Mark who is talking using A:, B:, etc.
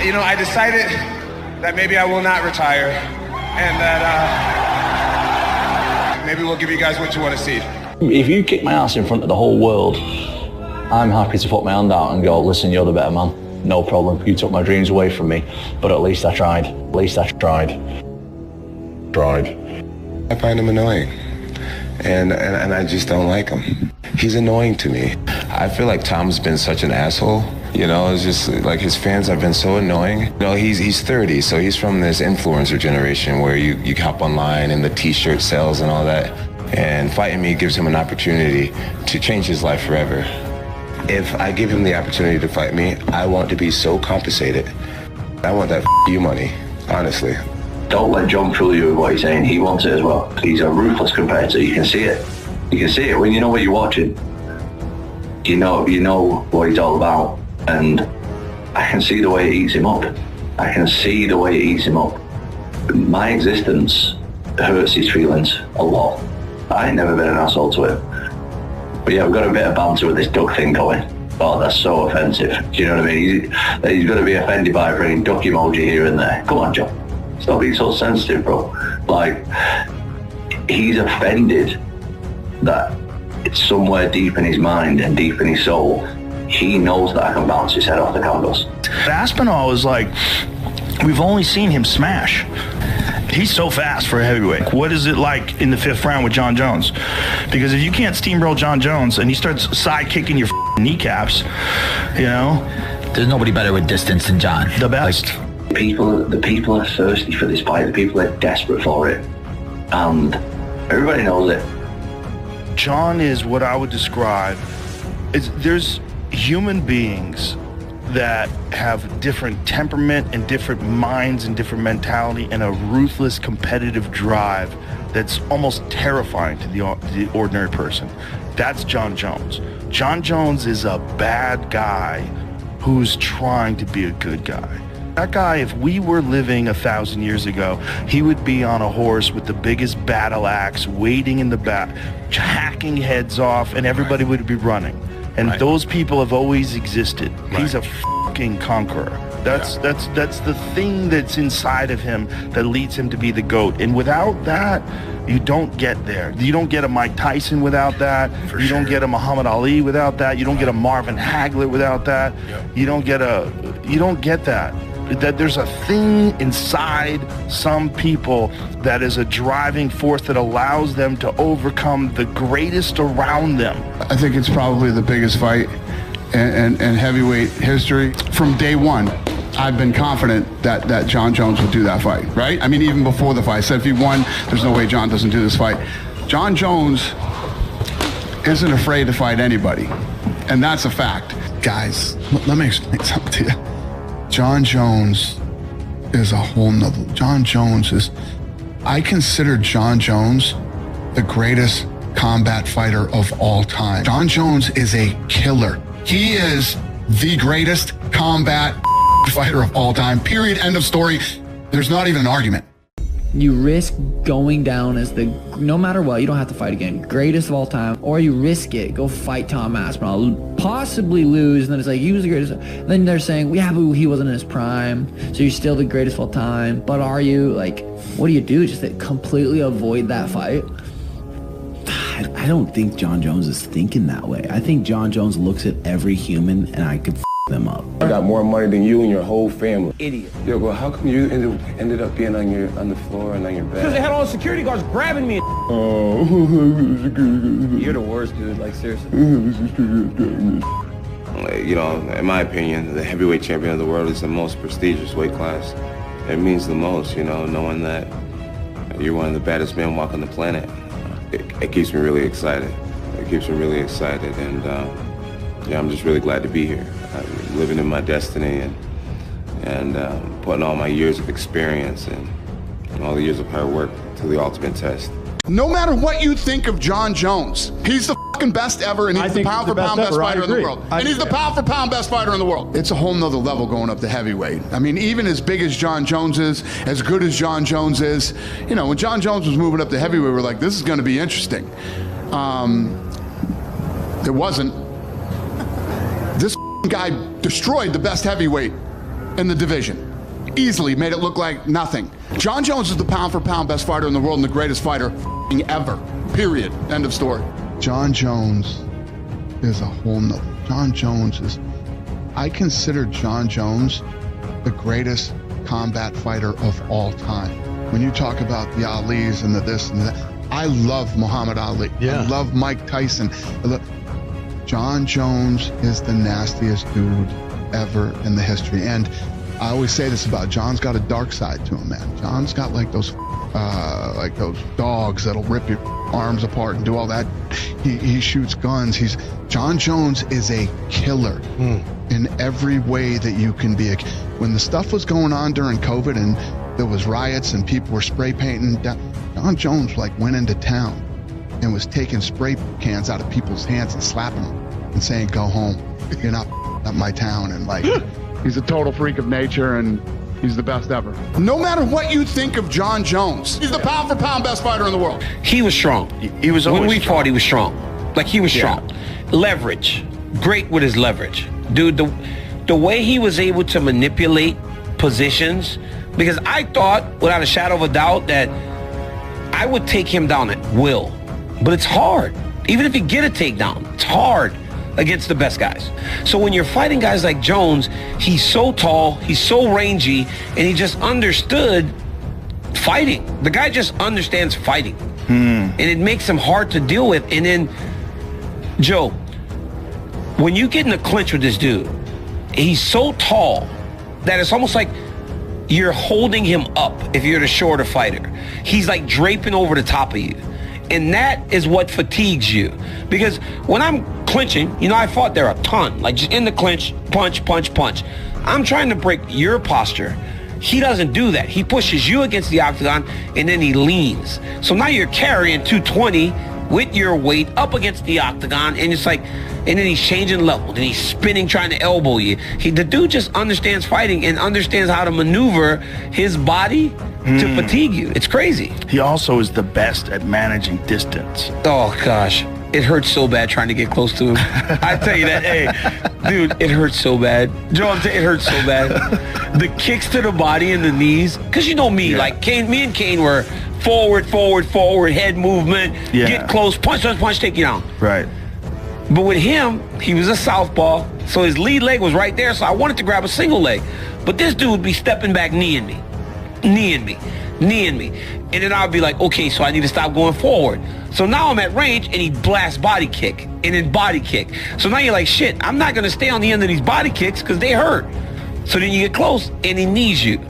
A: I decided that maybe I will not retire, and that maybe we'll give you guys what you want to see.
B: If you kick my ass in front of the whole world, I'm happy to put my hand out and go, listen, you're the better man. No problem. You took my dreams away from me, but at least I tried. At least I tried.
C: I find him annoying, and I just don't like him. He's annoying to me. I feel like Tom's been such an asshole. It's just like his fans have been so annoying. He's 30, so he's from this influencer generation where you hop online and the t-shirt sales and all that. And fighting me gives him an opportunity to change his life forever. If I give him the opportunity to fight me, I want to be so compensated. I want that you money, honestly.
B: Don't let John fool you with what he's saying. He wants it as well. He's a ruthless competitor. You can see it. You can see it when you know what you're watching. You know what he's all about. And I can see the way it eats him up. I can see the way it eats him up. My existence hurts his feelings a lot. I ain't never been an asshole to him. But yeah, we've got a bit of banter with this duck thing going. Oh, that's so offensive. Do you know what I mean? He's going to be offended by a freaking duck emoji here and there. Come on, John. Stop being so sensitive, bro. Like, he's offended that it's somewhere deep in his mind and deep in his soul. He knows that I can bounce his head off the canvas.
D: Aspinall is like, we've only seen him smash. He's so fast for a heavyweight. What is it like in the 5th round with Jon Jones? Because if you can't steamroll Jon Jones and he starts side kicking your kneecaps,
E: there's nobody better with distance than Jon.
D: The best.
B: The people are thirsty for this fight. The people are desperate for it, and everybody knows it.
D: Jon is what I would describe there's human beings that have different temperament and different minds and different mentality and a ruthless competitive drive that's almost terrifying to the ordinary person. That's Jon Jones. Jon Jones is a bad guy who's trying to be a good guy. That guy, if we were living 1,000 years ago, he would be on a horse with the biggest battle axe, waiting in the back, hacking heads off, and everybody would be running. And those people have always existed. He's a fucking conqueror. That's the thing that's inside of him that leads him to be the GOAT. And without that, you don't get there. You don't get a Mike Tyson without that. You don't get a Muhammad Ali without that. You don't get a Marvin Hagler without that. You don't get that. That there's a thing inside some people that is a driving force that allows them to overcome the greatest around them.
F: I think it's probably the biggest fight in heavyweight history. From day one, I've been confident that Jon Jones would do that fight, right? I mean, even before the fight, I said if he won, there's no way Jon doesn't do this fight. Jon Jones isn't afraid to fight anybody, and that's a fact. Guys, let me explain something to you. Jon Jones is a whole nother. I consider Jon Jones the greatest combat fighter of all time. Jon Jones is a killer. He is the greatest combat fighter of all time, period, end of story. There's not even an argument.
G: You risk going down as no matter what, you don't have to fight again, greatest of all time, or you risk it, go fight Tom Aspinall, possibly lose, and then it's like, he was the greatest. And then they're saying, yeah, but he wasn't in his prime, so you're still the greatest of all time. But are you? Like, what do you do? Just to completely avoid that fight?
H: I don't think Jon Jones is thinking that way. I think Jon Jones looks at every human and I could them up.
C: I got more money than you and your whole family.
H: Idiot.
C: Yo, but how come you ended up being on the floor and on your bed?
I: Because they had all the security guards grabbing me.
C: Oh.
I: You're the worst, dude. Like, seriously.
C: In my opinion, the heavyweight champion of the world is the most prestigious weight class. It means the most, knowing that you're one of the baddest men walking the planet. It keeps me really excited. And I'm just really glad to be here. I'm living in my destiny and putting all my years of experience and all the years of hard work to the ultimate test.
F: No matter what you think of Jon Jones, he's the fucking best ever, and he's the pound for pound best fighter in the world. And he's the pound for pound best fighter in the world. It's a whole nother level going up to heavyweight. I mean, even as big as Jon Jones is, as good as Jon Jones is, when Jon Jones was moving up to heavyweight, we're like, this is going to be interesting. It wasn't. This guy destroyed the best heavyweight in the division. Easily made it look like nothing. Jon Jones is the pound-for-pound best fighter in the world and the greatest fighter ever. Period. End of story. Jon Jones is a whole nother. Jon Jones is... I consider Jon Jones the greatest combat fighter of all time. When you talk about the Alis and the this and that, I love Muhammad Ali. I love Mike Tyson. Jon Jones is the nastiest dude ever in the history. And I always say this about Jon's got a dark side to him, man. Jon's got like those dogs that'll rip your arms apart and do all that. He shoots guns. Jon Jones is a killer in every way that you can be. When the stuff was going on during COVID and there was riots and people were spray painting, Jon Jones like went into town and was taking spray cans out of people's hands and slapping them and saying, "Go home. You're not up my town." And like, he's a total freak of nature and he's the best ever. No matter what you think of Jon Jones, he's the pound for pound best fighter in the world.
J: He was strong.
D: He was always
J: when we
D: strong.
J: fought, he was strong. Like he was strong. Leverage. Great with his leverage. Dude, the way he was able to manipulate positions, because I thought, without a shadow of a doubt, that I would take him down at will. But it's hard. Even if you get a takedown, it's hard against the best guys. So when you're fighting guys like Jones, he's so tall, he's so rangy, and he just understood fighting. The guy just understands fighting. And it makes him hard to deal with. And then, Joe, when you get in a clinch with this dude, he's so tall that it's almost like you're holding him up if you're the shorter fighter. He's like draping over the top of you. And that is what fatigues you. Because when I'm clinching, you know, I fought there a ton, like just in the clinch, punch, punch, punch. I'm trying to break your posture. He doesn't do that. He pushes you against the octagon and then he leans. So now you're carrying 220 with your weight up against the octagon, and it's like, and then he's changing level, and he's spinning, trying to elbow you. The dude just understands fighting and understands how to maneuver his body to fatigue you. It's crazy.
D: He also is the best at managing distance.
J: Oh gosh, it hurts so bad trying to get close to him. I tell you that, hey, dude, it hurts so bad. Joe, it hurts so bad. The kicks to the body and the knees, because you know me, like me and Kane were forward, forward, forward, head movement, get close, punch, punch, punch, take you down.
D: Right.
J: But with him, he was a southpaw, so his lead leg was right there, so I wanted to grab a single leg. But this dude would be stepping back, kneeing me. And then I'd be like, okay, so I need to stop going forward. So now I'm at range, and he blasts body kick, and then body kick. So now you're like, shit, I'm not going to stay on the end of these body kicks because they hurt. So then you get close, and he knees you.